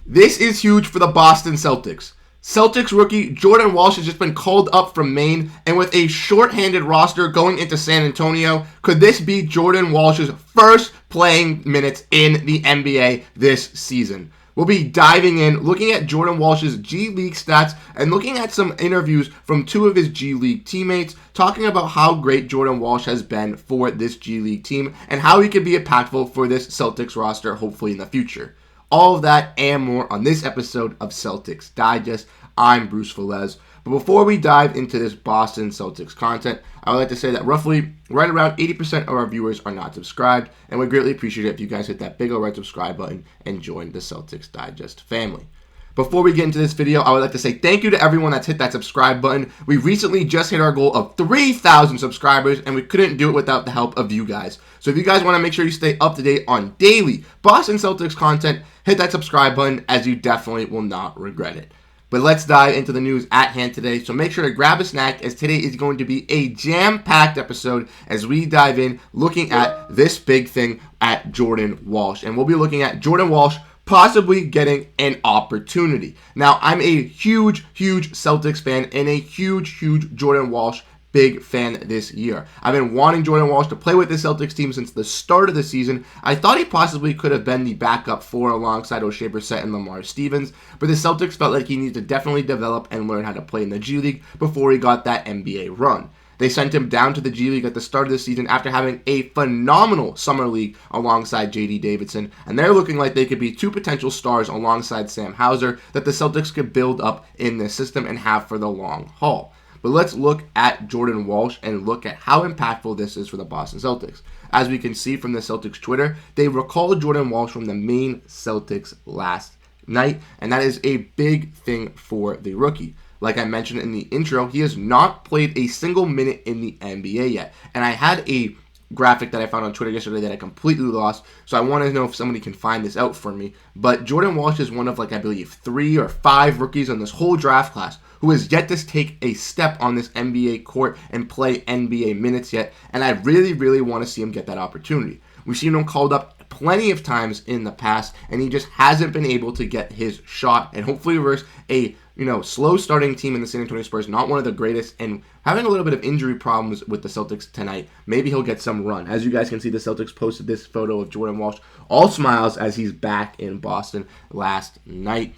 This is huge for the Boston Celtics. Celtics rookie Jordan Walsh has just been called up from Maine, and with a short-handed roster going into San Antonio, could this be Jordan Walsh's first playing minutes in the NBA this season? We'll be diving in, looking at Jordan Walsh's G League stats, and looking at some interviews from two of his G League teammates, talking about how great Jordan Walsh has been for this G League team, and how he could be impactful for this Celtics roster, hopefully in the future. All of that and more on this episode of Celtics Digest. I'm Bruce Veliz. But before we dive into this Boston Celtics content, I would like to say that roughly right around 80% of our viewers are not subscribed, and we'd greatly appreciate it if you guys hit that big old red subscribe button and join the Celtics Digest family. Before we get into this video, I would like to say thank you to everyone that's hit that subscribe button. We recently just hit our goal of 3,000 subscribers, and we couldn't do it without the help of you guys. So if you guys want to make sure you stay up to date on daily Boston Celtics content, hit that subscribe button, as you definitely will not regret it. But let's dive into the news at hand today. So make sure to grab a snack, as today is going to be a jam-packed episode as we dive in looking at this big thing at Jordan Walsh. And we'll be looking at Jordan Walsh possibly getting an opportunity. Now, I'm a huge Celtics fan and a huge Jordan Walsh big fan this year. I've been wanting Jordan Walsh to play with the Celtics team since the start of the season. I thought he possibly could have been the backup four alongside Oshae, Brissett, and Lamar Stevens, but the Celtics felt like he needed to definitely develop and learn how to play in the G League before he got that NBA run. They sent him down to the G League at the start of the season after having a phenomenal summer league alongside JD Davison, and they're looking like they could be two potential stars alongside Sam Hauser that the Celtics could build up in this system and have for the long haul. But let's look at Jordan Walsh and look at how impactful this is for the Boston Celtics. As we can see from the Celtics Twitter, they recalled Jordan Walsh from the Maine Celtics last night, and that is a big thing for the rookie. Like I mentioned in the intro, he has not played a single minute in the NBA yet. And I had a graphic that I found on Twitter yesterday that I completely lost, so I want to know if somebody can find this out for me. But Jordan Walsh is one of, I believe, 3 or 5 rookies on this whole draft class who has yet to take a step on this NBA court and play NBA minutes yet, and I really want to see him get that opportunity. We've seen him called up plenty of times in the past, and he just hasn't been able to get his shot and hopefully reverse a slow starting team in the San Antonio Spurs, not one of the greatest, and having a little bit of injury problems with the Celtics tonight. Maybe he'll get some run. As you guys can see, the Celtics posted this photo of Jordan Walsh, all smiles as he's back in Boston last night.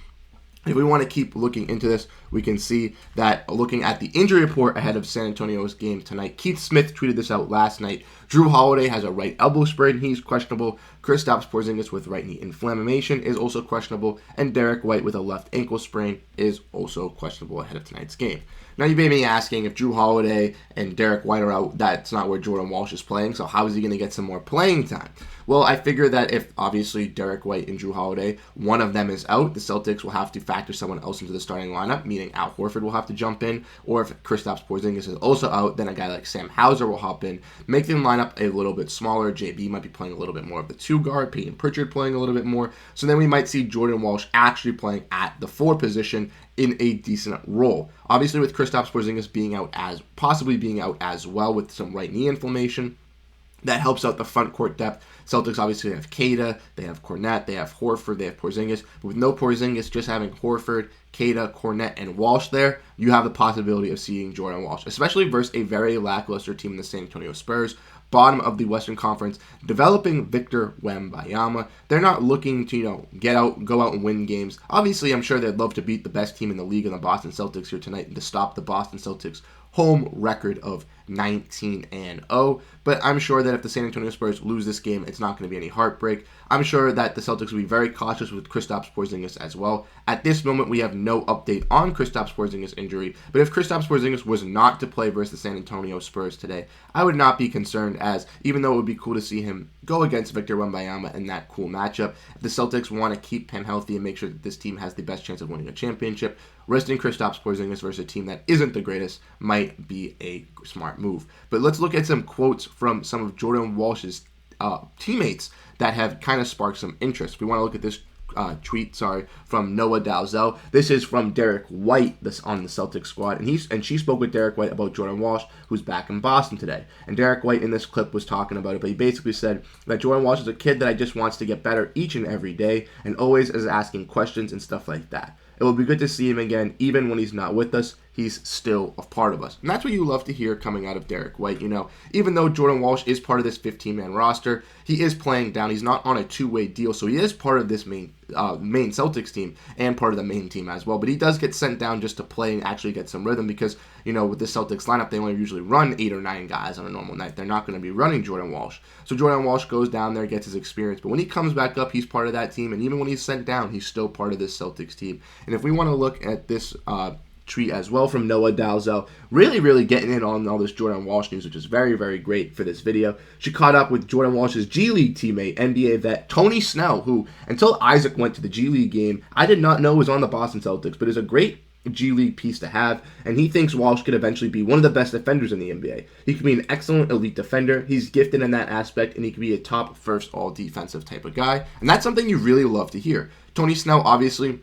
If we want to keep looking into this, we can see that looking at the injury report ahead of San Antonio's game tonight, Keith Smith tweeted this out last night. Jrue Holiday has a right elbow sprain. He's questionable. Kristaps Porzingis with right knee inflammation is also questionable. And Derrick White with a left ankle sprain is also questionable ahead of tonight's game. Now, you may be asking, if Jrue Holiday and Derrick White are out, that's not where Jordan Walsh is playing, so how is he going to get some more playing time? Well, I figure that if, obviously, Derrick White and Jrue Holiday, one of them is out, the Celtics will have to factor someone else into the starting lineup, meaning Al Horford will have to jump in, or if Kristaps Porzingis is also out, then a guy like Sam Hauser will hop in, make the lineup a little bit smaller. JB might be playing a little bit more of the 2 guard, Payton Pritchard playing a little bit more, so then we might see Jordan Walsh actually playing at the 4 position in a decent role. Obviously, with Kristaps Porzingis possibly being out as well with some right knee inflammation, that helps out the front court depth. Celtics obviously have Kata, they have Kornet, they have Horford, they have Porzingis. But with no Porzingis, just having Horford, Kata, Kornet, and Walsh there, you have the possibility of seeing Jordan Walsh, especially versus a very lackluster team in the San Antonio Spurs, bottom of the Western Conference, developing Victor Wembanyama. They're not looking to, go out and win games. Obviously, I'm sure they'd love to beat the best team in the league in the Boston Celtics here tonight and to stop the Boston Celtics home record of 19-0, but I'm sure that if the San Antonio Spurs lose this game, it's not going to be any heartbreak. I'm sure that the Celtics will be very cautious with Kristaps Porzingis as well. At this moment, we have no update on Kristaps Porzingis' injury, but if Kristaps Porzingis was not to play versus the San Antonio Spurs today, I would not be concerned, as even though it would be cool to see him go against Victor Wembanyama in that cool matchup, if the Celtics want to keep him healthy and make sure that this team has the best chance of winning a championship, resting Kristaps Porzingis versus a team that isn't the greatest might be a smart move. But let's look at some quotes from some of Jordan Walsh's teammates that have kind of sparked some interest. We want to look at this tweet, from Noah Dalzell. This is from Derrick White, on the Celtics squad, and she spoke with Derrick White about Jordan Walsh, who's back in Boston today. And Derrick White in this clip was talking about it, but he basically said that Jordan Walsh is a kid that just wants to get better each and every day, and always is asking questions and stuff like that. It will be good to see him again, even when he's not with us. He's still a part of us. And that's what you love to hear coming out of Derrick White. Even though Jordan Walsh is part of this 15-man roster, he is playing down. He's not on a two-way deal, so he is part of this main Celtics team and part of the main team as well. But he does get sent down just to play and actually get some rhythm because, with the Celtics lineup, they only usually run 8 or 9 guys on a normal night. They're not going to be running Jordan Walsh. So Jordan Walsh goes down there, gets his experience. But when he comes back up, he's part of that team. And even when he's sent down, he's still part of this Celtics team. And if we want to look at this tweet as well from Noah Dalzell, really getting in on all this Jordan Walsh news, which is very, very great for this video. She caught up with Jordan Walsh's G League teammate, NBA vet Tony Snell, who, until Isaac went to the G League game, I did not know was on the Boston Celtics, but is a great G League piece to have, and he thinks Walsh could eventually be one of the best defenders in the NBA. He could be an excellent elite defender. He's gifted in that aspect, and he could be a top first all defensive type of guy, and that's something you really love to hear. Tony Snell obviously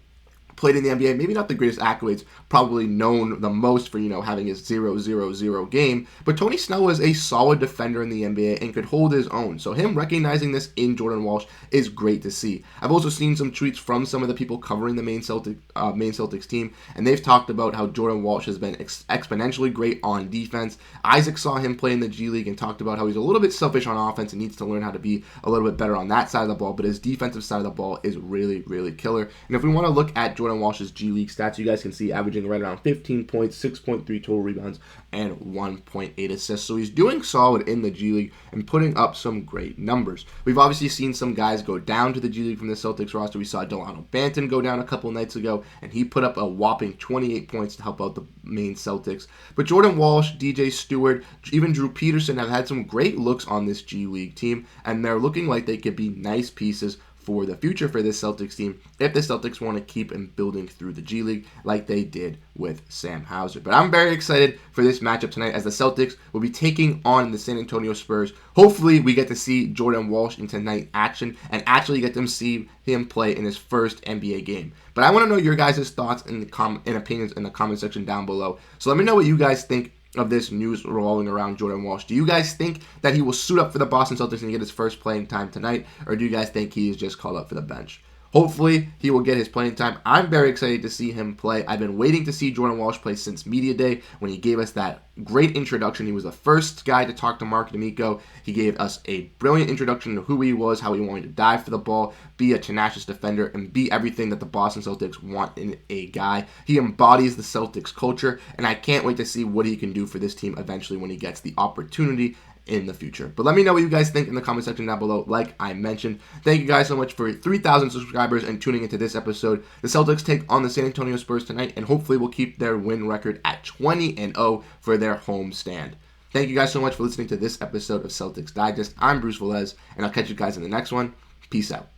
played in the NBA, maybe not the greatest accolades, probably known the most for, having his 0-0-0 game, but Tony Snell was a solid defender in the NBA and could hold his own. So him recognizing this in Jordan Walsh is great to see. I've also seen some tweets from some of the people covering the main Celtics team, and they've talked about how Jordan Walsh has been exponentially great on defense. Isaac saw him play in the G League and talked about how he's a little bit selfish on offense and needs to learn how to be a little bit better on that side of the ball, but his defensive side of the ball is really killer. And if we want to look at Jordan Walsh's G League stats, you guys can see averaging right around 15 points, 6.3 total rebounds, and 1.8 assists. So he's doing solid in the G League and putting up some great numbers. We've obviously seen some guys go down to the G League from the Celtics roster. We saw Dalano Banton go down a couple nights ago, and he put up a whopping 28 points to help out the main Celtics. But Jordan Walsh, DJ Stewart, even Jrue Peterson have had some great looks on this G League team, and they're looking like they could be nice pieces for the future for this Celtics team if the Celtics want to keep building through the G League like they did with Sam Hauser. But I'm very excited for this matchup tonight as the Celtics will be taking on the San Antonio Spurs. Hopefully we get to see Jordan Walsh in tonight action and actually get to see him play in his first NBA game. But I want to know your guys' thoughts and opinions in the comment section down below. So let me know what you guys think of this news revolving around Jordan Walsh. Do you guys think that he will suit up for the Boston Celtics and get his first playing time tonight, or do you guys think he is just called up for the bench? Hopefully, he will get his playing time. I'm very excited to see him play. I've been waiting to see Jordan Walsh play since Media Day when he gave us that great introduction. He was the first guy to talk to Mark D'Amico. He gave us a brilliant introduction to who he was, how he wanted to dive for the ball, be a tenacious defender, and be everything that the Boston Celtics want in a guy. He embodies the Celtics culture, and I can't wait to see what he can do for this team eventually when he gets the opportunity in the future. But let me know what you guys think in the comment section down below, like I mentioned. Thank you guys so much for 3,000 subscribers and tuning into this episode. The Celtics take on the San Antonio Spurs tonight, and hopefully will keep their win record at 20-0 for their home stand. Thank you guys so much for listening to this episode of Celtics Digest. I'm Bruce Veliz, and I'll catch you guys in the next one. Peace out.